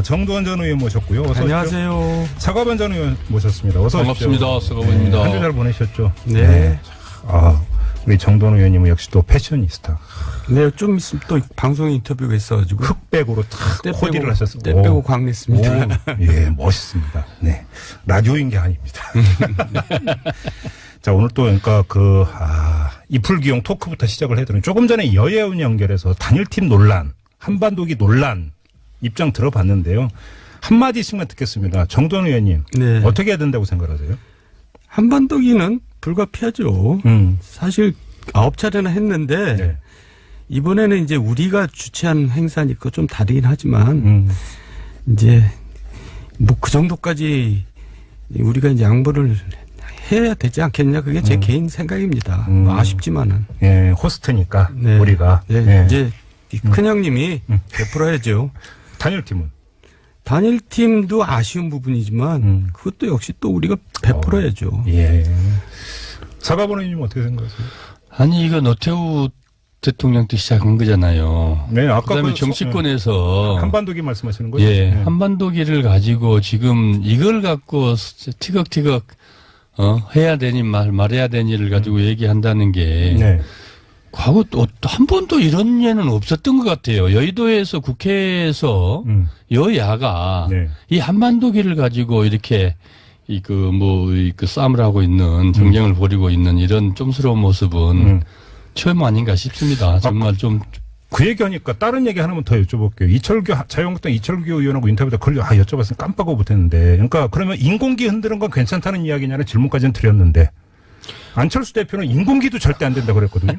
정두원 전 의원 모셨고요. 어서 안녕하세요. 오십시오. 서가번 전 의원 모셨습니다. 어서 반갑습니다. 오십시오. 서가번입니다. 한 주 잘 보내셨죠? 네. 우리 정두원 의원님은 역시 또 패셔니스타. 네, 좀 있으면 또 방송 인터뷰가 있어가지고. 흑백으로 탁 코디를 하셨어요. 때 빼고 광냈습니다. 예, 멋있습니다. 네. 라디오인 게 아닙니다. 자, 오늘 또 그러니까 이풀기용 토크부터 시작을 해드리는 조금 전에 여야원 연결해서 단일팀 논란, 한반도기 논란 입장 들어봤는데요. 한마디씩만 듣겠습니다. 정두원 의원님. 네. 어떻게 해야 된다고 생각하세요? 한반도기는 불가피하죠. 사실 9차례나 했는데 네. 이번에는 이제 우리가 주최한 행사니까 좀 다르긴 하지만 이제 뭐 그 정도까지 우리가 이제 양보를 해야 되지 않겠냐. 그게 제 개인 생각입니다. 아쉽지만은. 예, 호스트니까 네. 우리가. 네. 예. 이제 큰형님이 베풀어야죠. 단일팀은? 단일팀도 아쉬운 부분이지만 그것도 역시 또 우리가 베풀어야죠. 예. 서가번 의원님 어떻게 생각하세요? 아니 이거 노태우 대통령 때 시작한 거잖아요. 네, 아까 그다음에 정치권에서 한반도기 말씀하시는 거죠? 예, 네. 한반도기를 가지고 지금 이걸 갖고 티격태격 해야 되니 말해야 되니를 가지고 얘기한다는 게 네. 과거 또 한 번도 이런 예는 없었던 것 같아요. 여의도에서 국회에서 여야가 네. 이 한반도기를 가지고 이렇게 그 싸움을 하고 있는 정쟁을 벌이고 있는 이런 좀스러운 모습은 처음 아닌가 싶습니다. 정말 좀. 그 얘기하니까 다른 얘기 하나만 더 여쭤볼게요. 자유한국당 이철규 의원하고 인터뷰도 여쭤봤으니 깜빡하고 못했는데. 그러니까 그러면 인공기 흔드는 건 괜찮다는 이야기냐는 질문까지는 드렸는데. 안철수 대표는 인공기도 절대 안 된다 그랬거든요.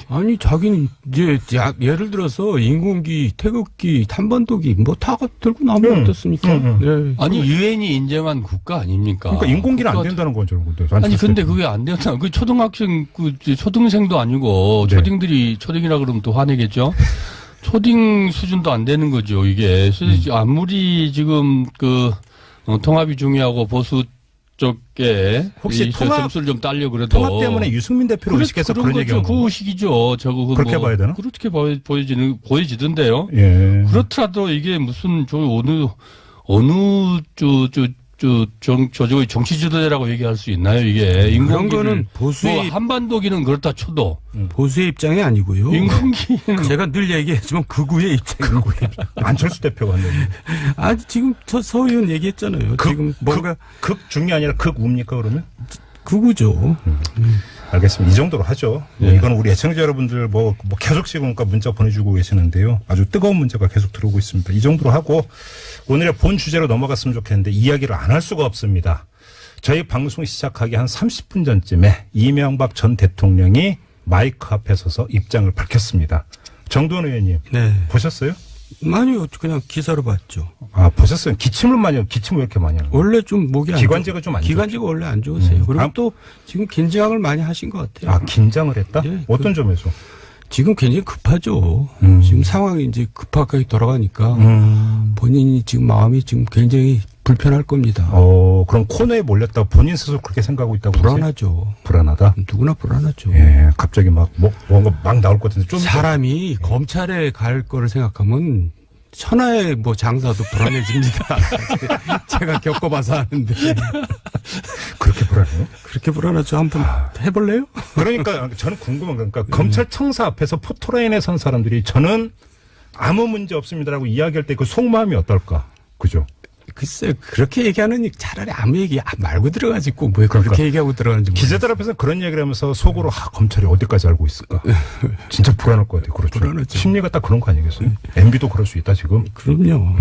아니 자기는 이제 예를 들어서 인공기, 태극기, 한반도기 뭐 다 들고 나오면 어떻습니까? 네. 아니 유엔이 인정한 국가 아닙니까? 그러니까 인공기는 안 된다는 거죠. 아니 근데 그게 안 된다. 그 초등학생 초등생도 아니고 네. 초딩이라 그러면 또 화내겠죠. 초딩 수준도 안 되는 거죠 이게. 아무리 지금 통합이 중요하고 보수 쪽에 혹시 통합 점수를 좀 딸려 그래도 통합 때문에 유승민 대표를 의식해서 그런 얘기한 그 의식이죠. 그렇게 봐야 되나? 그렇게 보여지던데요. 예. 그렇더라도 이게 무슨 저쪽의 정치 지도자라고 얘기할 수 있나요 이게? 그런 거는 보수의 한반도기는 그렇다 쳐도 보수의 입장이 아니고요. 인공기는 제가 늘 얘기했지만 극우의 입장이고요. 안철수 대표가 한 얘기. 지금 서 의원 얘기했잖아요. 지금 뭔가 극중이 아니라 극우입니까 그러면? 극우죠. 알겠습니다. 이 정도로 하죠. 네. 이건 우리 애청자 여러분들 계속씩 그러니까 문자 보내주고 계시는데요. 아주 뜨거운 문자가 계속 들어오고 있습니다. 이 정도로 하고 오늘의 본 주제로 넘어갔으면 좋겠는데 이야기를 안 할 수가 없습니다. 저희 방송 시작하기 한 30분 전쯤에 이명박 전 대통령이 마이크 앞에 서서 입장을 밝혔습니다. 정두원 의원님. 네. 보셨어요? 아니요. 그냥 기사로 봤죠. 보셨어요? 기침을 왜 이렇게 많이 하는 거예요? 원래 좀 목이 안 기관지가 좀 안 좋죠. 기관지가 원래 안 좋으세요. 그리고 또 지금 긴장을 많이 하신 것 같아요. 긴장을 했다? 예, 어떤 점에서? 지금 굉장히 급하죠. 지금 상황이 이제 급하게 돌아가니까 본인이 지금 마음이 지금 굉장히 불편할 겁니다. 그럼 코너에 몰렸다 본인 스스로 그렇게 생각하고 있다고 불안하죠. 보세요? 불안하다? 누구나 불안하죠. 예, 갑자기 뭔가 막 나올 것 같은데 좀. 사람이 검찰에 갈 거를 생각하면 천하의 장사도 불안해집니다. 제가 겪어봐서 아는데. 그렇게 불안해요? 그렇게 불안하죠. 한번 해볼래요? 그러니까 저는 궁금한 거니까 검찰 청사 앞에서 포토라인에 선 사람들이 저는 아무 문제 없습니다라고 이야기할 때 그 속마음이 어떨까? 그죠? 글쎄 그렇게 얘기하는 차라리 아무 얘기 말고 들어가지 꼭 왜 그렇게 얘기하고 들어가는지 기자들 앞에서 그런 얘기를 하면서 속으로 검찰이 어디까지 알고 있을까? 진짜 불안할 것 같아요. 그렇죠. 불안하죠. 심리가 딱 그런 거 아니겠어요? MB도 그럴 수 있다 지금. 그럼요.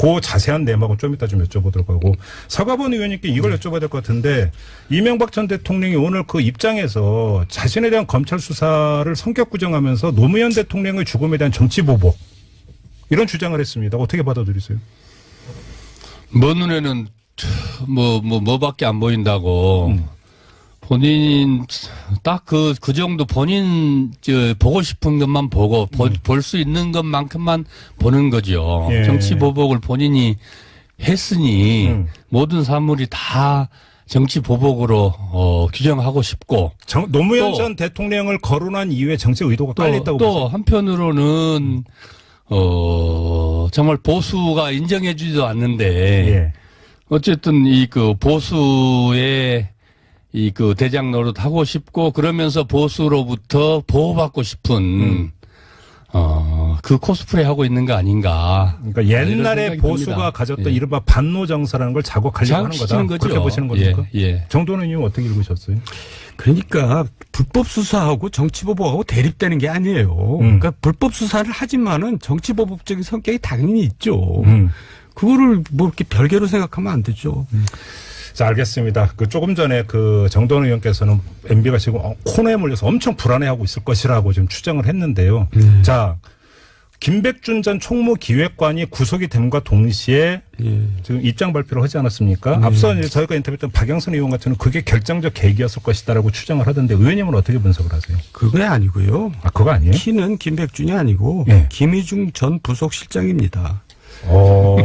그 자세한 내막은 좀 이따 좀 여쭤보도록 하고 서가번 의원님께 이걸 여쭤봐야 될 것 같은데 이명박 전 대통령이 오늘 그 입장에서 자신에 대한 검찰 수사를 성격 부정하면서 노무현 대통령의 죽음에 대한 정치 보복 이런 주장을 했습니다. 어떻게 받아들이세요? 먼 눈에는 뭐밖에 안 보인다고. 본인 딱 그 정도 본인 보고 싶은 것만 보고 볼 수 있는 것만큼만 보는 거죠. 예. 정치 보복을 본인이 했으니 모든 사물이 다 정치 보복으로 규정하고 싶고 노무현 전 대통령을 거론한 이후에 정치 의도가 깔려 있다고 또 보세요? 한편으로는 정말 보수가 인정해주지도 않는데, 예. 어쨌든 이 그 보수의 이 그 대장 노릇 하고 싶고, 그러면서 보수로부터 보호받고 싶은, 그 코스프레 하고 있는 거 아닌가. 그러니까 이런 옛날에 생각이 보수가 듭니다. 가졌던 예. 이른바 반노 정서라는 걸 자극하려고 하는 거다. 자극시키는 거죠. 그렇게 보시는 겁니까? 예, 예. 정도는 의원님 어떻게 읽으셨어요? 그러니까 불법 수사하고 정치보복하고 대립되는 게 아니에요. 그러니까 불법 수사를 하지만은 정치보복적인 성격이 당연히 있죠. 그거를 뭐 이렇게 별개로 생각하면 안 되죠. 자, 알겠습니다. 그 조금 전에 그 정도원 의원께서는 MB가 지금 코너에 몰려서 엄청 불안해하고 있을 것이라고 지금 추정을 했는데요. 자, 김백준 전 총무기획관이 구속이 됨과 동시에 지금 입장 발표를 하지 않았습니까? 앞서 이제 저희가 인터뷰했던 박영선 의원 같은 경우는 그게 결정적 계기였을 것이다라고 추정을 하던데 의원님은 어떻게 분석을 하세요? 그게 아니고요. 아, 그거 아니에요? 키는 김백준이 아니고 예. 김희중 전 부속실장입니다.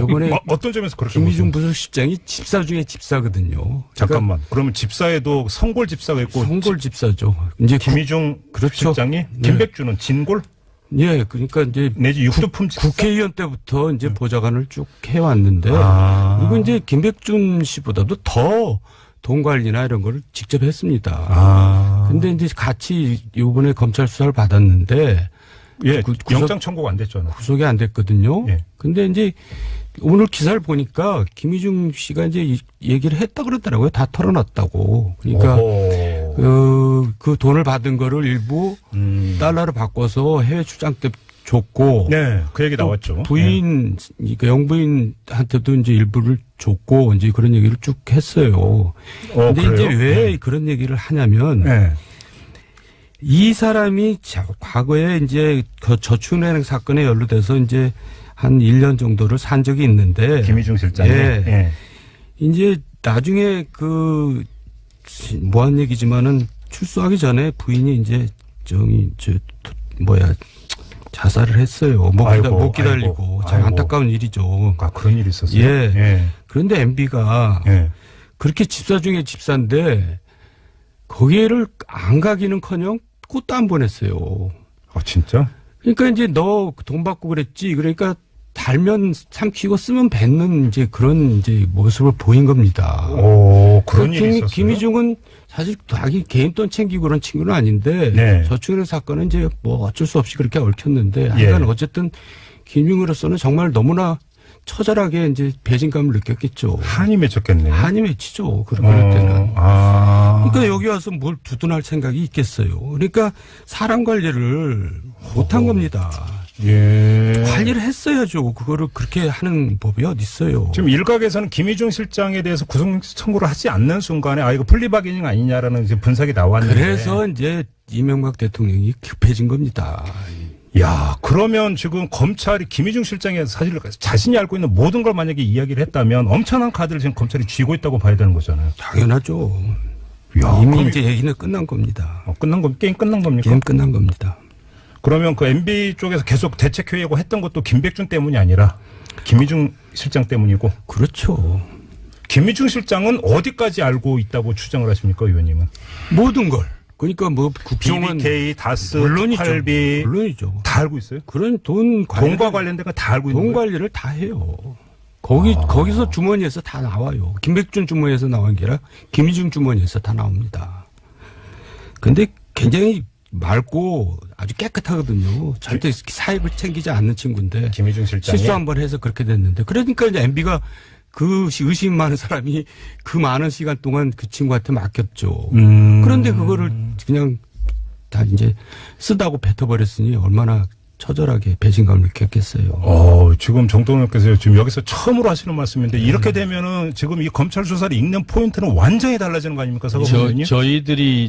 이번에 어떤 점에서 그렇게 김희중 보세요? 부속실장이 집사 중에 집사거든요. 잠깐만. 그러면 집사에도 성골 집사가 있고 성골 집사죠. 이제 김희중 그렇죠. 실장이 네. 김백준은 진골 예, 그러니까 이제 내지 육두품 집사? 국회의원 때부터 이제 보좌관을 쭉 해왔는데 아. 이건 이제 김백준 씨보다도 더 돈 관리나 이런 걸 직접 했습니다. 아. 근데 이제 같이 이번에 검찰 수사를 받았는데 예, 구속- 영장 청구가 안 됐잖아요. 구속이 안 됐거든요. 예. 근데 이제 오늘 기사를 보니까 김희중 씨가 이제 얘기를 했다 그러더라고요. 다 털어놨다고. 그러니까 그 돈을 받은 거를 일부 달러로 바꿔서 해외 출장 때 줬고. 네, 그 얘기 나왔죠. 부인, 그러니까 영부인한테도 이제 일부를 줬고, 이제 그런 얘기를 쭉 했어요. 근데 그래요? 이제 왜 네. 그런 얘기를 하냐면, 네. 이 사람이 과거에 이제 그 저축은행 사건에 연루돼서 이제 한 1년 정도를 산 적이 있는데. 김희중 실장이. 예. 예. 이제 나중에 뭐한 얘기지만은 출소하기 전에 부인이 이제 자살을 했어요. 못 기다리고. 아이고, 참 아이고. 안타까운 일이죠. 아, 그런 일이 있었어요. 예. 예. 그런데 MB가 예. 그렇게 집사 중에 집사인데 거기를 안 가기는커녕 꽃도 안 보냈어요. 아, 진짜? 그러니까 이제 너 돈 받고 그랬지. 그러니까 달면 삼키고 쓰면 뱉는 이제 그런 이제 모습을 보인 겁니다. 오, 그런 일이 있었어요. 김희중은 사실 자기 개인 돈 챙기고 그런 친구는 아닌데 네. 저축은행 사건은 이제 뭐 어쩔 수 없이 그렇게 얽혔는데 예. 하여간 어쨌든 김희중으로서는 정말 너무나 처절하게 이제 배신감을 느꼈겠죠. 한이 맺혔겠네요. 한이 맺히죠. 그럴 때는. 아. 그러니까 여기 와서 뭘 두둔할 생각이 있겠어요. 그러니까 사람 관리를 못한 겁니다. 예. 관리를 했어야죠. 그거를 그렇게 하는 법이 어디 있어요. 지금 일각에서는 김희중 실장에 대해서 구속 청구를 하지 않는 순간에 이거 플리바게닝 아니냐라는 지금 분석이 나왔는데. 그래서 이제 이명박 대통령이 급해진 겁니다. 야, 그러면 지금 검찰이 김희중 실장의 사실 자신이 알고 있는 모든 걸 만약에 이야기를 했다면 엄청난 카드를 지금 검찰이 쥐고 있다고 봐야 되는 거잖아요. 당연하죠. 야, 이미 그럼 이제 얘기는 끝난 겁니다. 끝난 거 게임 끝난 겁니까? 게임 끝난 겁니다. 그러면 그 MB 쪽에서 계속 대책회의하고 했던 것도 김백준 때문이 아니라 김희중 실장 때문이고. 그렇죠. 김희중 실장은 어디까지 알고 있다고 추정을 하십니까, 의원님은? 모든 걸. 그러니까 뭐 국정원 BBK, 다스, 물론이죠. 팔비 물론이죠. 다 알고 있어요? 그런 돈 관리 돈과 관련된 거 다 알고 있는 돈 거예요? 관리를 다 해요. 거기서 주머니에서 다 나와요. 김백준 주머니에서 나온 게 아니라 김희중 주머니에서 다 나옵니다. 근데 굉장히 맑고 아주 깨끗하거든요. 절대 사익을 챙기지 않는 친구인데 김희중 실장이 실수 한 번 해서 그렇게 됐는데 그러니까 이제 MB가 그 의심 많은 사람이 그 많은 시간 동안 그 친구한테 맡겼죠. 그런데 그거를 그냥 다 이제 쓰다고 뱉어버렸으니 얼마나 처절하게 배신감을 느꼈겠어요. 지금 정동원 의원께서 지금 여기서 처음으로 하시는 말씀인데 이렇게 되면은 지금 이 검찰 수사를 읽는 포인트는 완전히 달라지는 거 아닙니까, 사법부님?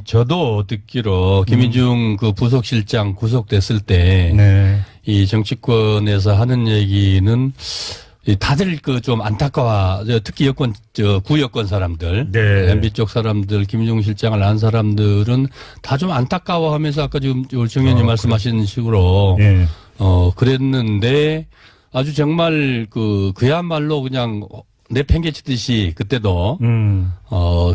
저도 듣기로 김희중 그 부속실장 구속됐을 때 이 네. 정치권에서 하는 얘기는 다들 그 좀 안타까워, 특히 구여권 사람들, 네. MB 쪽 사람들, 김희중 실장을 안 사람들은 다 좀 안타까워하면서 아까 지금 정 의원님 말씀하신 식으로 예. 그랬는데 아주 정말 그야말로 그냥 내팽개치듯이 그때도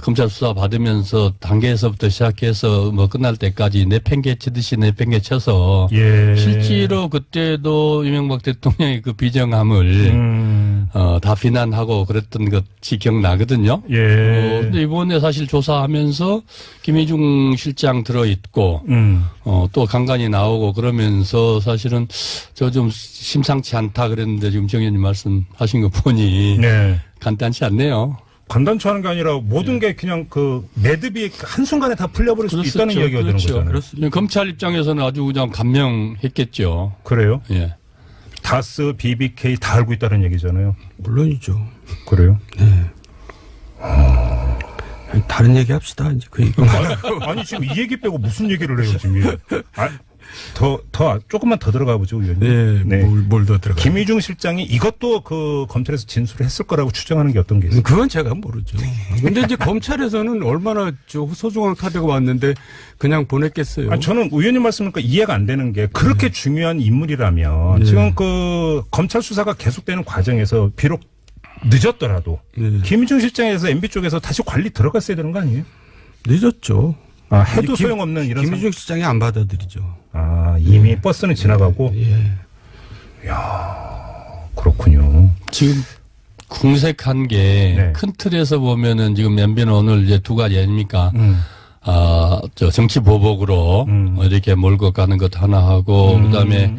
검찰 수사 받으면서 단계에서부터 시작해서 뭐 끝날 때까지 내팽개치듯이 내팽개쳐서 예. 실제로 그때도 이명박 대통령의 그 비정함을 다 비난하고 그랬던 것이 기억나거든요. 예. 근데 이번에 사실 조사하면서 김희중 실장 들어있고 또 간간히 나오고 그러면서 사실은 저 좀 심상치 않다 그랬는데 지금 정 의원님 말씀하신 거 보니 네. 간단치 않네요. 간단치 않은 게 아니라 모든 게 그냥 그 매듭이 한순간에 다 풀려버릴 수도 있다는 그렇죠. 이야기가 되는 그렇죠. 거잖아요. 그렇습니다. 검찰 입장에서는 아주 그냥 감명했겠죠. 그래요? 예. 다스, BBK 다 알고 있다는 얘기잖아요. 물론이죠. 그래요? 아니, 다른 얘기 합시다. 이제 그 얘기. 아니 지금 이 얘기 빼고 무슨 얘기를 해요 지금? 조금만 더 들어가 보죠, 의원님. 네, 뭘 더 들어가. 김희중 실장이 이것도 그 검찰에서 진술을 했을 거라고 추정하는 게 어떤 게 있어요? 그건 제가 모르죠. 근데 이제 검찰에서는 얼마나 소중한 카드가 왔는데 그냥 보냈겠어요. 아니, 저는 의원님 말씀이니까 이해가 안 되는 게 그렇게 중요한 인물이라면 지금 그 검찰 수사가 계속되는 과정에서 비록 늦었더라도 김희중 실장에서 MB 쪽에서 다시 관리 들어갔어야 되는 거 아니에요? 늦었죠. 해도 소용없는 이런 김희중 실장이 안 받아들이죠. 이미 버스는 지나가고. 예. 그렇군요. 지금 궁색한 게 큰 틀에서 보면은 지금 MB는 오늘 이제 두 가지 아닙니까? 저 정치 보복으로 이렇게 몰고 가는 것 하나 하고 그다음에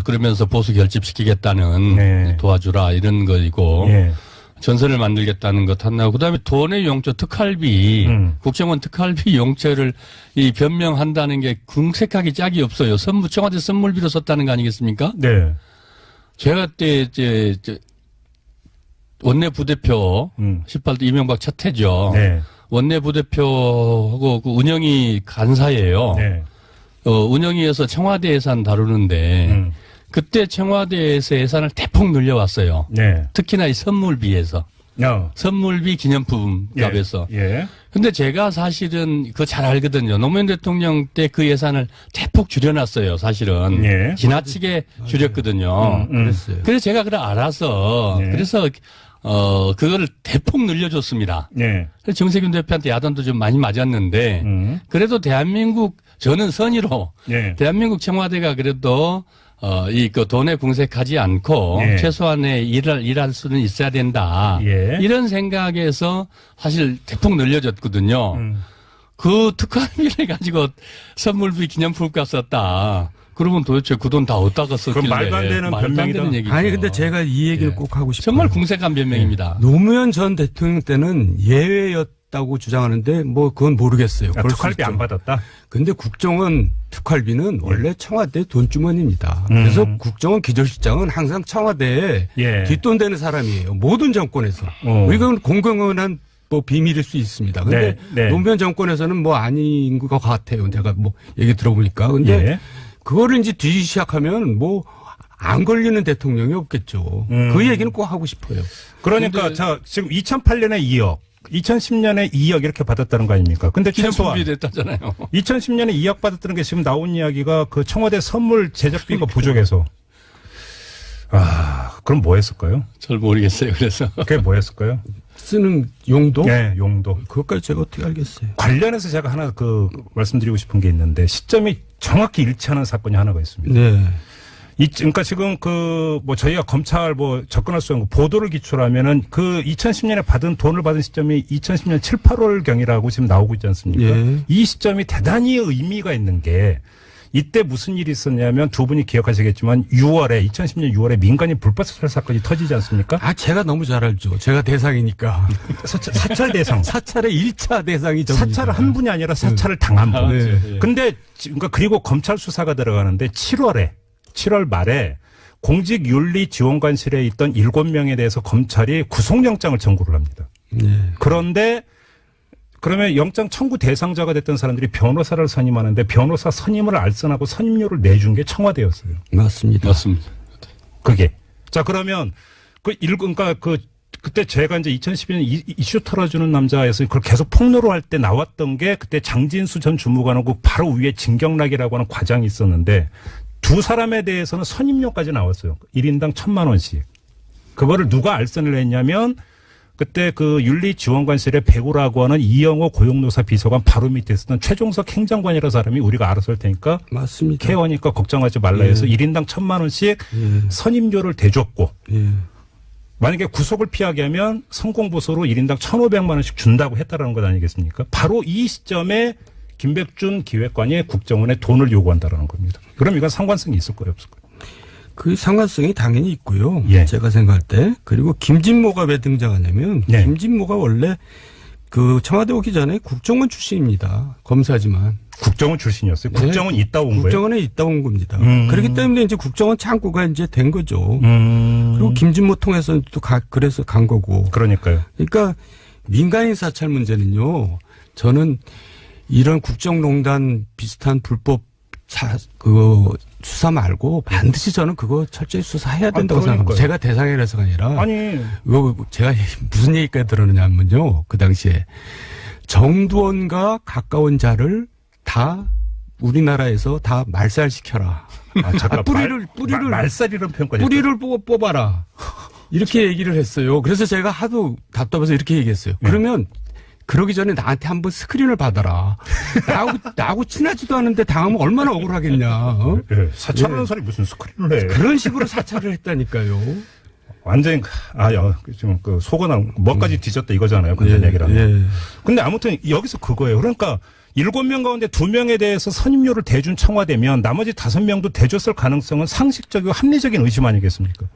그러면서 보수 결집시키겠다는 도와주라 이런 거이고 전선을 만들겠다는 것 하나 그다음에 돈의 용처 특활비 국정원 특활비 용처를 이 변명한다는 게 궁색하게 짝이 없어요. 청와대 선물비로 썼다는 거 아니겠습니까? 네. 제가 그때 이제 원내 부대표 18대 이명박 첫 해죠. 네. 원내 부대표하고 그 운영위 간사예요. 네. 운영위에서 청와대 예산 다루는데 그때 청와대에서 예산을 대폭 늘려왔어요. 네. 특히나 이 선물비에서. 선물비 기념품 값에서. 예. 근데 제가 사실은 그거 잘 알거든요. 노무현 대통령 때 그 예산을 대폭 줄여놨어요. 사실은. 예. 지나치게 줄였거든요. 그랬어요. 그래서 제가 그걸 알아서 예. 그래서 그거를 대폭 늘려줬습니다. 네. 그래서 정세균 대표한테 야단도 좀 많이 맞았는데 그래도 대한민국 저는 선의로 대한민국 청와대가 그래도 그 돈에 궁색하지 않고 최소한의 일할 수는 있어야 된다. 이런 생각에서 사실 대폭 늘려줬거든요. 그 특활비를 가지고 선물비 기념품값 썼다. 그러면 도대체 그 돈 다 어디다가 썼길래. 그럼 말도 안 되는 변명이다. 얘기죠. 아니 근데 제가 이 얘기를 꼭 하고 싶어요. 정말 궁색한 변명입니다. 노무현 전 대통령 때는 예외였다고 주장하는데 뭐 그건 모르겠어요. 특활비 안 받았다? 근데 국정원 특활비는 원래 청와대 돈주머니입니다. 그래서 국정원 기조실장은 항상 청와대에 뒷돈되는 사람이에요. 모든 정권에서. 이건 공공연한 뭐 비밀일 수 있습니다. 근데 노무현 정권에서는 뭐 아닌 것 같아요. 제가 뭐 얘기 들어보니까. 근데 그거를 이제 뒤지기 시작하면 뭐 안 걸리는 대통령이 없겠죠. 그 얘기는 꼭 하고 싶어요. 그러니까 자 지금 2008년에 2억, 2010년에 2억 이렇게 받았다는 거 아닙니까? 근데 최소한 됐다잖아요. 2010년에 2억 받았다는 게 지금 나온 이야기가 그 청와대 선물 제작비가 부족해서. 그럼 뭐 했을까요? 잘 모르겠어요. 그래서. 그게 뭐 했을까요? 쓰는 용도? 네, 용도. 그것까지 제가 어떻게 알겠어요. 관련해서 제가 하나 말씀드리고 싶은 게 있는데 시점이 정확히 일치하는 사건이 하나가 있습니다. 네. 그러니까 지금 저희가 검찰 접근할 수 있는 보도를 기초로 그 2010년에 돈을 받은 시점이 2010년 7, 8월경이라고 지금 나오고 있지 않습니까? 이 시점이 대단히 의미가 있는 게 이때 무슨 일이 있었냐면 두 분이 기억하시겠지만 2010년 6월에 민간인 불법 사찰 사건이 터지지 않습니까? 제가 너무 잘 알죠. 제가 대상이니까. 사찰 대상. 사찰의 1차 대상이 접니다. 사찰을 한 분이 아니라 사찰을 당한 분. 근데 그리고 검찰 수사가 들어가는데 7월 말에 공직윤리지원관실에 있던 7명에 대해서 검찰이 구속영장을 청구를 합니다. 그런데 그러면 영장 청구 대상자가 됐던 사람들이 변호사를 선임하는데 변호사 선임을 알선하고 선임료를 내준 게 청와대였어요. 맞습니다. 그게. 자, 그러면 그때 제가 이제 2012년 이슈 털어주는 남자에서 그걸 계속 폭로를 할 때 나왔던 게 그때 장진수 전 주무관하고 바로 위에 진경락이라고 하는 과장이 있었는데 두 사람에 대해서는 선임료까지 나왔어요. 1인당 1,000만 원씩. 그거를 누가 알선을 했냐면 그때 그 윤리지원관실의 배우라고 하는 이영호 고용노사 비서관 바로 밑에 있었던 최종석 행정관이라는 사람이 우리가 알아서 할 테니까 맞습니다. 케어니까 걱정하지 말라 해서 1인당 1,000만 원씩 선임료를 대줬고 만약에 구속을 피하게 하면 성공보수로 1인당 1,500만 원씩 준다고 했다라는 것 아니겠습니까? 바로 이 시점에 김백준 기획관이 국정원에 돈을 요구한다라는 겁니다. 그럼 이건 상관성이 있을 거예요, 없을 거예요? 그 상관성이 당연히 있고요. 예. 제가 생각할 때. 그리고 김진모가 왜 등장하냐면 예. 김진모가 원래 그 청와대 오기 전에 국정원 출신입니다. 검사지만. 국정원 출신이었어요. 국정원 있다 온 거예요. 국정원에 있다 온 겁니다. 그렇기 때문에 이제 국정원 창구가 이제 된 거죠. 그리고 김진모 통해서 또 그래서 간 거고. 그러니까요. 그러니까 민간인 사찰 문제는요. 저는 이런 국정농단 비슷한 불법 수사 말고 반드시 저는 그거 철저히 수사해야 된다고 생각합니다. 제가 대상이라서가 아니라. 아니. 제가 무슨 얘기까지 들었느냐면요. 그 당시에 정두원과 가까운 자를 다 우리나라에서 다 말살시켜라. 잠깐 뿌리를 말살이라는 표현까지. 뿌리를 뽑아라. 이렇게 얘기를 했어요. 그래서 제가 하도 답답해서 이렇게 얘기했어요. 그러면 그러기 전에 나한테 한번 스크린을 받아라. 나하고 친하지도 않은데 당하면 얼마나 억울하겠냐. 어? 네, 사찰하는 사람이 무슨 스크린을 해. 그런 식으로 사찰을 했다니까요. 완전히, 지금 그 속어난, 뭐까지 뒤졌다 이거잖아요. 근데 얘기라면. 예. 근데 아무튼 여기서 그거예요. 그러니까 7명 가운데 2명에 대해서 선임료를 대준 청와대면 나머지 5명도 대줬을 가능성은 상식적이고 합리적인 의심 아니겠습니까?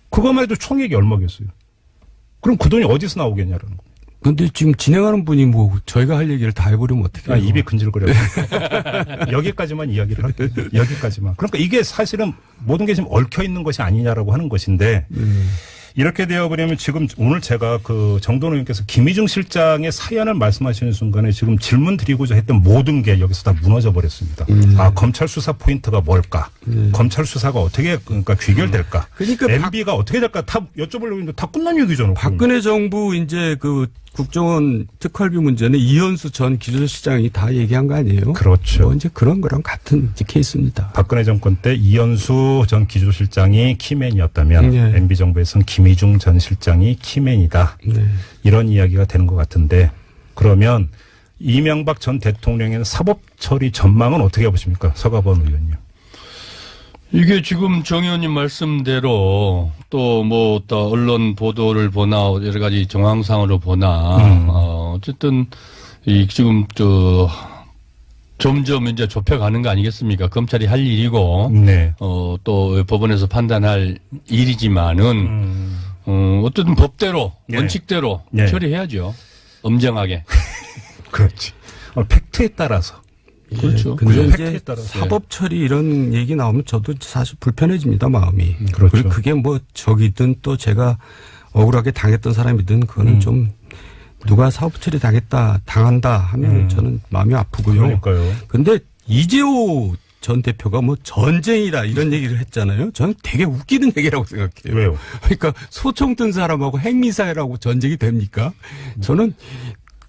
그것만 해도 총액이 얼마겠어요. 그럼 그 돈이 어디서 나오겠냐라는 거. 근데 지금 진행하는 분이 뭐 저희가 할 얘기를 다 해버리면 어떡해요. 입이 근질거려요. 여기까지만 이야기를 할게요. 여기까지만. 그러니까 이게 사실은 모든 게 지금 얽혀 있는 것이 아니냐라고 하는 것인데 이렇게 되어버리면 지금 오늘 제가 그 정도원 의원께서 김희중 실장의 사연을 말씀하시는 순간에 지금 질문 드리고자 했던 모든 게 여기서 다 무너져 버렸습니다. 검찰 수사 포인트가 뭘까? 검찰 수사가 어떻게 그러니까 귀결될까? 그러니까 MB가 어떻게 될까? 다 여쭤보려고 했는데 다 끝난 얘기잖아요. 박근혜 정부 이제 그 국정원 특활비 문제는 이현수 전 기조실장이 다 얘기한 거 아니에요? 그렇죠. 뭐 이제 그런 거랑 같은 이제 케이스입니다. 박근혜 정권 때 이현수 전 기조실장이 키맨이었다면 MB 정부에서는 김희중 전 실장이 키맨이다. 이런 이야기가 되는 것 같은데 그러면 이명박 전 대통령의 사법 처리 전망은 어떻게 보십니까? 서가번 의원님. 이게 지금 정 의원님 말씀대로 또 언론 보도를 보나 여러 가지 정황상으로 보나 어쨌든 지금 점점 이제 좁혀가는 거 아니겠습니까? 검찰이 할 일이고 네. 또 법원에서 판단할 일이지만은 어쨌든 법대로 원칙대로 처리해야죠. 엄정하게. 그렇지. 팩트에 따라서. 그렇죠. 근데 이제 사법 처리 이런 얘기 나오면 저도 사실 불편해집니다, 마음이. 그렇죠. 그리고 그게 뭐 적이든 또 제가 억울하게 당했던 사람이든 그거는 좀 누가 사법 처리 당한다 하면 저는 마음이 아프고요. 그러니까요. 근데 이재호 전 대표가 뭐 전쟁이다 이런 얘기를 했잖아요. 저는 되게 웃기는 얘기라고 생각해요. 왜요? 그러니까 소총 든 사람하고 핵미사일하고 전쟁이 됩니까? 저는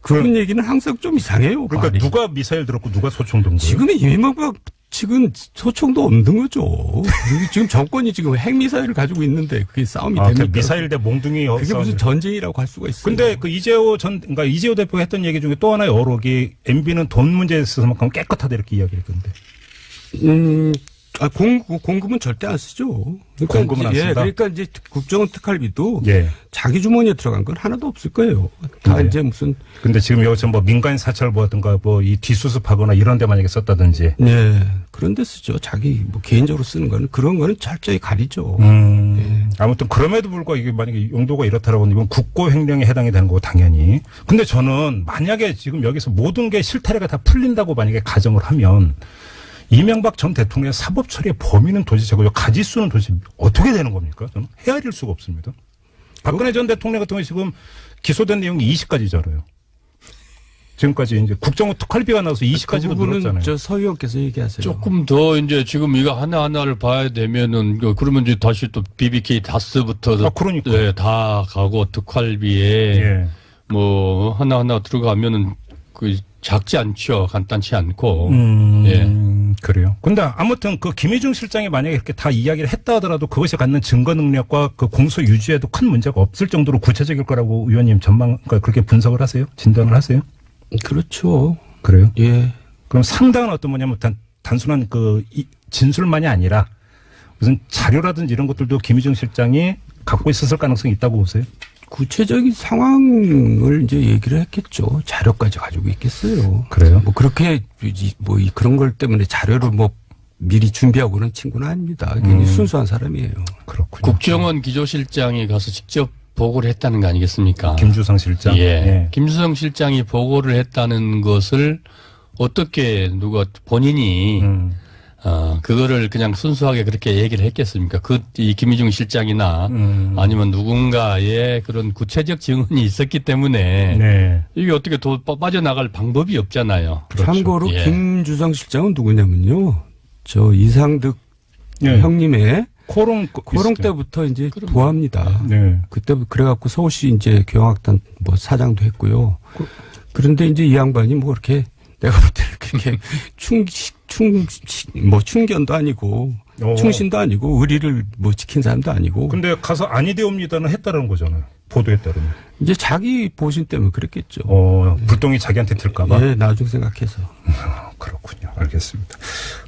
그런 얘기는 항상 좀 이상해요. 그러니까 말이. 누가 미사일 들었고 누가 소총 든 거예요? 지금의 이명박 지금 소총도 없는 거죠. 지금 정권이 지금 핵미사일을 가지고 있는데 그게 싸움이 됩니까? 미사일 대 몽둥이 그게 무슨 전쟁이라고 할 수가 있어요. 근데 그 그러니까 이재호 대표가 했던 얘기 중에 또 하나의 어록이 MB는 돈 문제에 있어서만큼 깨끗하다 이렇게 이야기를 했던데. 공금은 절대 안 쓰죠. 그러니까 공금은 안 쓴다. 그러니까 이제 국정원 특활비도 예. 자기 주머니에 들어간 건 하나도 없을 거예요. 다 이제 무슨. 근데 지금 여기서 뭐 민간 사찰 뭐든가 뭐 이 뒷수습하거나 이런 데 만약에 썼다든지. 네. 그런 데 쓰죠. 자기 뭐 개인적으로 쓰는 거는 그런 거는 철저히 가리죠. 아무튼 그럼에도 불구하고 이게 만약에 용도가 이렇다라고 하면 이건 국고 횡령에 해당이 되는 거고 당연히. 근데 저는 만약에 지금 여기서 모든 게 실타래가 다 풀린다고 만약에 가정을 하면 이명박 전 대통령의 사법 처리의 범위는 도대체 가지수는 도대체 어떻게 되는 겁니까? 저는 헤아릴 수가 없습니다. 박근혜 전 대통령 같은 경우에 지금 기소된 내용이 20가지잖아요. 지금까지 이제 국정원 특활비가 나와서 20가지로 늘었잖아요. 저 서 의원께서 얘기하세요. 조금 더 이제 지금 이거 하나하나를 봐야 되면은 그러면 이제 다시 또 BBK 다스부터 그러니까. 네, 다 가고 특활비에 뭐 하나하나 들어가면은 그 작지 않죠. 간단치 않고. 그래요. 근데 아무튼 그 김희중 실장이 만약에 이렇게 다 이야기를 했다 하더라도 그것이 갖는 증거 능력과 그 공소 유지에도 큰 문제가 없을 정도로 구체적일 거라고 의원님 그러니까 그렇게 분석을 하세요? 진단을 하세요? 그렇죠. 그래요? 예. 그럼 상당한 어떤 뭐냐면 단순한 그 진술만이 아니라 무슨 자료라든지 이런 것들도 김희중 실장이 갖고 있었을 가능성이 있다고 보세요? 구체적인 상황을 이제 얘기를 했겠죠. 자료까지 가지고 있겠어요. 그래요? 뭐 그렇게 그런 걸 때문에 자료를 뭐 미리 준비하고 그런 친구는 아닙니다. 굉장히 순수한 사람이에요. 그렇군요. 국정원 기조실장이 가서 직접 보고를 했다는 거 아니겠습니까? 김주성 실장. 예. 예. 김주성 실장이 보고를 했다는 것을 어떻게 누가 본인이 그거를 그냥 순수하게 그렇게 얘기를 했겠습니까? 이 김희중 실장이나 아니면 누군가의 그런 구체적 증언이 있었기 때문에 네. 이게 어떻게 빠져나갈 방법이 없잖아요. 그렇죠. 참고로 예. 김주성 실장은 누구냐면요. 저 이상득 예. 형님의 코롱 때부터 이제 부합니다. 네. 그때부터 그래갖고 서울시 이제 교향악단 뭐 사장도 했고요. 그런데 이제 이 양반이 뭐 그렇게 내가 볼 때는 그렇게 충견도 아니고 충신도 아니고 의리를 뭐 지킨 사람도 아니고. 근데 가서 아니되옵니다는 했다는 거잖아요. 보도에 따르면. 이제 자기 보신 때문에 그랬겠죠. 불똥이 자기한테 튈까봐. 예, 나중 생각해서. 그렇군요. 알겠습니다.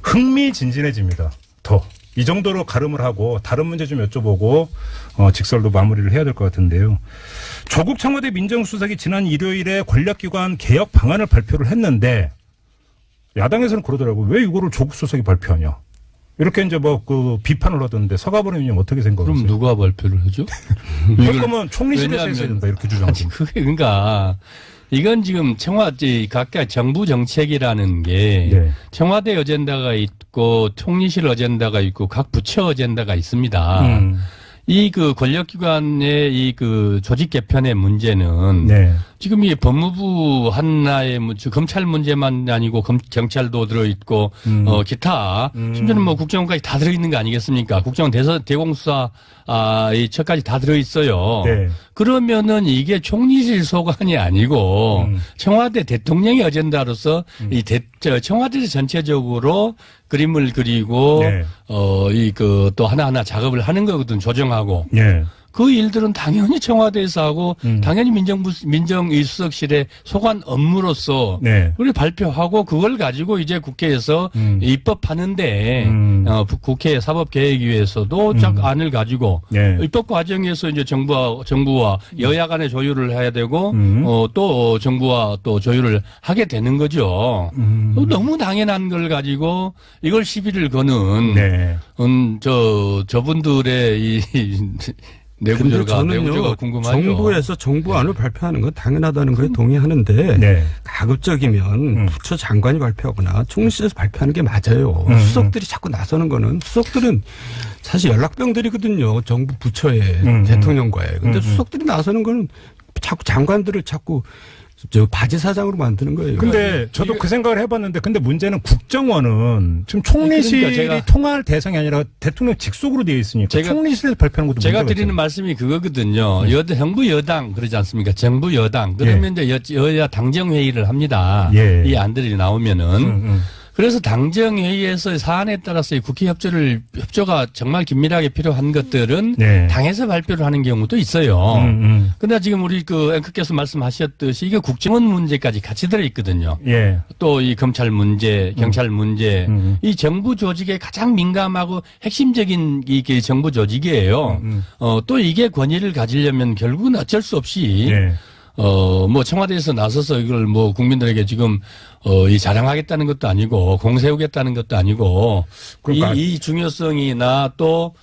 흥미진진해집니다. 더. 이 정도로 가름을 하고 다른 문제 좀 여쭤보고 직설도 마무리를 해야 될 것 같은데요. 조국 청와대 민정수석이 지난 일요일에 권력기관 개혁 방안을 발표를 했는데 야당에서는 그러더라고요. 왜 이거를 조국 수석이 발표하냐. 이렇게 이제 비판을 하던데 서가번 의원님 어떻게 생각하세요? 그럼 누가 발표를 하죠? 그럴 거면 총리실에서 했어야 된다 이렇게 주장하고. 그러니까 이건 지금 각각 정부 정책이라는 게 네. 청와대 어젠다가 있고 총리실 어젠다가 있고 각 부처 어젠다가 있습니다. 이 권력기관의 이 조직 개편의 문제는 네. 지금 이 법무부 한나의 검찰 문제만 아니고 경찰도 들어있고 기타 심지어는 뭐 국정원까지 다 들어있는 거 아니겠습니까? 국정원 대공수사 이 처까지 다 들어있어요. 네. 그러면은 이게 총리실 소관이 아니고 청와대 대통령의 어젠다로서 청와대 전체적으로 그림을 그리고 네. 또 하나하나 작업을 하는 거거든 조정하고. 예. 그 일들은 당연히 청와대에서 하고 당연히 민정수석실의 소관 업무로서 네. 우리 발표하고 그걸 가지고 이제 국회에서 입법하는데 국회 사법계획위에서도 안을 가지고 네. 입법 과정에서 이제 정부와 여야 간의 조율을 해야 되고 또 정부와 또 조율을 하게 되는 거죠. 너무 당연한 걸 가지고 이걸 시비를 거는 네. 저분들의 내부조가 궁금하죠. 정부에서 정부안을 발표하는 건 당연하다는 거에 동의하는데 네. 가급적이면 부처 장관이 발표하거나 총리실에서 발표하는 게 맞아요. 수석들이 자꾸 나서는 거는 수석들은 사실 연락병들이거든요. 정부 부처에 대통령과에. 근데 수석들이 나서는 거는 자꾸 장관들을 자꾸 바지 사장으로 만드는 거예요. 근데 저도 그 생각을 해봤는데 근데 문제는 국정원은 지금 총리실이 그러니까 통할 대상이 아니라 대통령 직속으로 되어 있으니까 총리실에서 발표하는 것도 제가 문제가 드리는 있잖아요. 말씀이 그거거든요. 정부 여당 그러지 않습니까? 정부 여당 그러면 이제 여야 당정회의를 합니다. 예. 이 안들이 나오면은 그래서 당정회의에서 사안에 따라서 국회 협조가 정말 긴밀하게 필요한 것들은 네. 당에서 발표를 하는 경우도 있어요. 그러나 지금 우리 앵커께서 말씀하셨듯이 이게 국정원 문제까지 같이 들어있거든요. 예. 또 이 검찰 문제, 경찰 문제, 이 정부 조직에 가장 민감하고 핵심적인 이게 정부 조직이에요. 또 이게 권위를 가지려면 결국은 어쩔 수 없이 예. 뭐 청와대에서 나서서 이걸 뭐 국민들에게 지금 이 자랑하겠다는 것도 아니고 공세우겠다는 것도 아니고 그러니까 이 중요성이나 또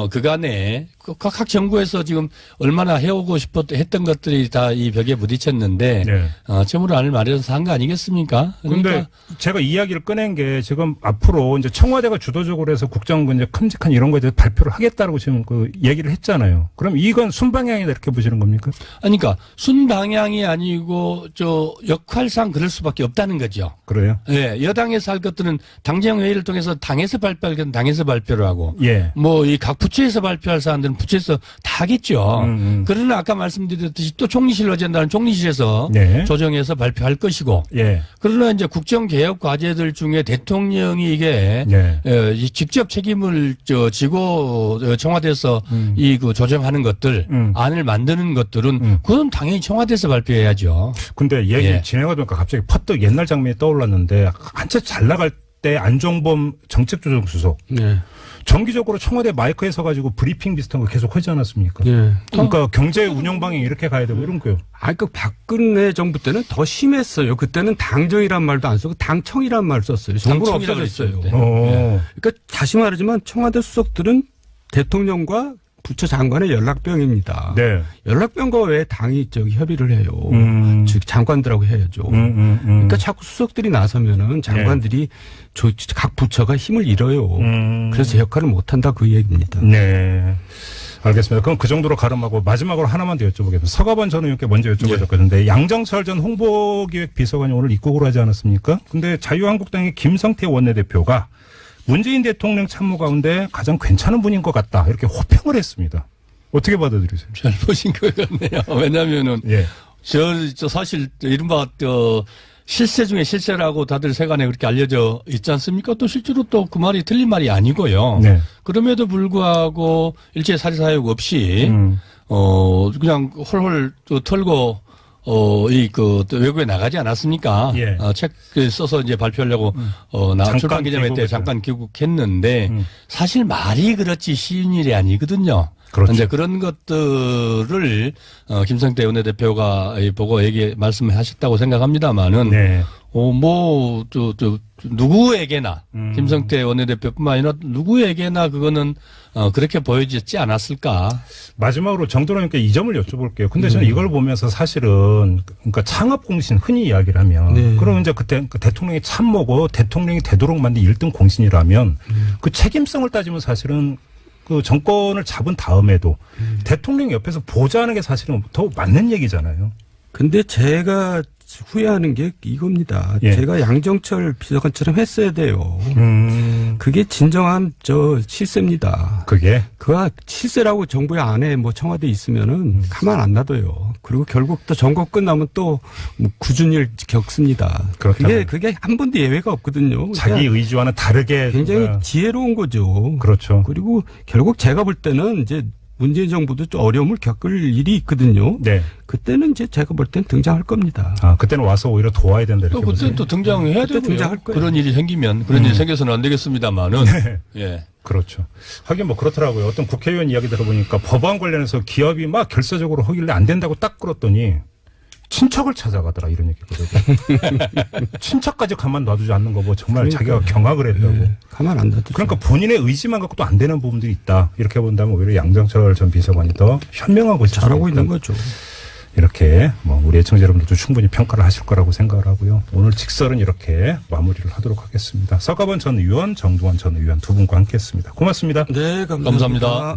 그간에 각 정부에서 지금 얼마나 해오고 했던 것들이 다 이 벽에 부딪혔는데 네. 처음으로 안을 마련해서 한 거 아니겠습니까? 그런데 그러니까 제가 이야기를 꺼낸 게 지금 앞으로 이제 청와대가 주도적으로 해서 국정 이제 큼직한 이런 거에 대해서 발표를 하겠다라고 지금 얘기를 했잖아요. 그럼 이건 순방향이다 이렇게 보시는 겁니까? 그러니까 순방향이 아니고 역할상 그럴 수밖에 없다는 거죠. 그래요? 예, 여당에서 할 것들은 당정회의를 통해서 당에서 발표할 건 당에서 발표를 하고 예. 뭐 이 각 부처에서 발표할 사안들은 부처에서 다 하겠죠. 그러나 아까 말씀드렸듯이 또 총리실 어젠다는 총리실에서 네. 조정해서 발표할 것이고. 예. 그러나 이제 국정개혁 과제들 중에 대통령이 이게 네. 직접 책임을 지고 청와대에서 이 그 조정하는 것들 안을 만드는 것들은 그건 당연히 청와대에서 발표해야죠. 근데 얘기 예. 진행하다 보니까 갑자기 퍼뜩 옛날 장면이 떠올랐는데 한참 잘 나갈 때 안종범 정책조정수석 네. 정기적으로 청와대 마이크에 서가지고 브리핑 비슷한 거 계속 하지 않았습니까? 네. 그러니까 경제 운영 방향 이렇게 가야 되고 이런 거요. 그 박근혜 정부 때는 더 심했어요. 그때는 당정이란 말도 안 쓰고 당청이란 말 썼어요. 정부는 당청이라고 없어졌어요. 그랬죠, 그러니까 다시 말하지만 청와대 수석들은 대통령과 부처 장관의 연락병입니다. 네. 연락병과 왜 당이 협의를 해요? 즉 장관들하고 해야죠. 그러니까 자꾸 수석들이 나서면은 장관들이 각 부처가 힘을 잃어요. 그래서 역할을 못한다 그 얘기입니다. 네. 알겠습니다. 그럼 그 정도로 가름하고 마지막으로 하나만 더 여쭤보겠습니다. 서가번 전 의원께 먼저 여쭤보셨거든요. 양정철 전 홍보기획비서관이 오늘 입국을 하지 않았습니까? 근데 자유한국당의 김성태 원내대표가 문재인 대통령 참모 가운데 가장 괜찮은 분인 것 같다. 이렇게 호평을 했습니다. 어떻게 받아들이세요? 잘 보신 것 같네요. 왜냐면은 예. 저 사실 이른바 실세 중에 실세라고 다들 세간에 그렇게 알려져 있지 않습니까? 또 실제로 또 그 말이 틀린 말이 아니고요. 네. 그럼에도 불구하고 일체 사리 사욕 없이 그냥 헐헐 털고 외국에 나가지 않았습니까? 예. 책 써서 이제 발표하려고, 출판 기념회 때 잠깐 귀국했는데, 사실 말이 그렇지 쉬운 일이 아니거든요. 그렇죠. 이제 그런 것들을, 김성태 원내대표가 보고 말씀하셨다고 생각합니다만은, 네. 누구에게나, 김성태 원내대표뿐만 아니라 누구에게나 그거는, 그렇게 보여지지 않았을까. 마지막으로 정도로님께 이 점을 여쭤볼게요. 근데 저는 이걸 보면서 사실은 그러니까 창업공신 흔히 이야기를 하면 네. 그러면 이제 그때 대통령이 참모고 대통령이 되도록 만든 1등 공신이라면 그 책임성을 따지면 사실은 그 정권을 잡은 다음에도 대통령 옆에서 보좌하는 게 사실은 더 맞는 얘기잖아요. 근데 제가 후회하는 게 이겁니다. 예. 제가 양정철 비서관처럼 했어야 돼요. 그게 진정한 실세입니다. 그게 그가 실세라고 정부의 안에 청와대 있으면은 가만 안 놔둬요. 그리고 결국 또 선거 끝나면 또 구준일 겪습니다. 그렇다면. 그게 한 번도 예외가 없거든요. 자기 의지와는 다르게 굉장히 지혜로운 거죠. 그렇죠. 그리고 결국 제가 볼 때는 이제 문재인 정부도 좀 어려움을 겪을 일이 있거든요. 네. 그때는 이제 제가 볼 땐 등장할 겁니다. 아, 그때는 와서 오히려 도와야 된다 이렇게 또 그때 보세요. 또 등장해야 되고요. 등장할 거예요. 그런 일이 생기면 그런 일이 생겨서는 안 되겠습니다만은 네. 예. 그렇죠. 하긴 그렇더라고요. 어떤 국회의원 이야기 들어보니까 법안 관련해서 기업이 막 결사적으로 하길래 안 된다고 딱 끌었더니 친척을 찾아가더라 이런 얘기거든요. 친척까지 가만 놔두지 않는 거 정말 자기가 경악을 했다고. 네, 가만 안 놔두죠. 그러니까 본인의 의지만 갖고도 안 되는 부분들이 있다. 이렇게 본다면 오히려 양정철 전 비서관이 더 현명하고 잘하고 있는 거죠. 이렇게 우리 애청자 여러분들도 충분히 평가를 하실 거라고 생각을 하고요. 오늘 직설은 이렇게 마무리를 하도록 하겠습니다. 서가번 전 의원, 정두환 전 의원 두 분과 함께했습니다. 고맙습니다. 네, 감사합니다.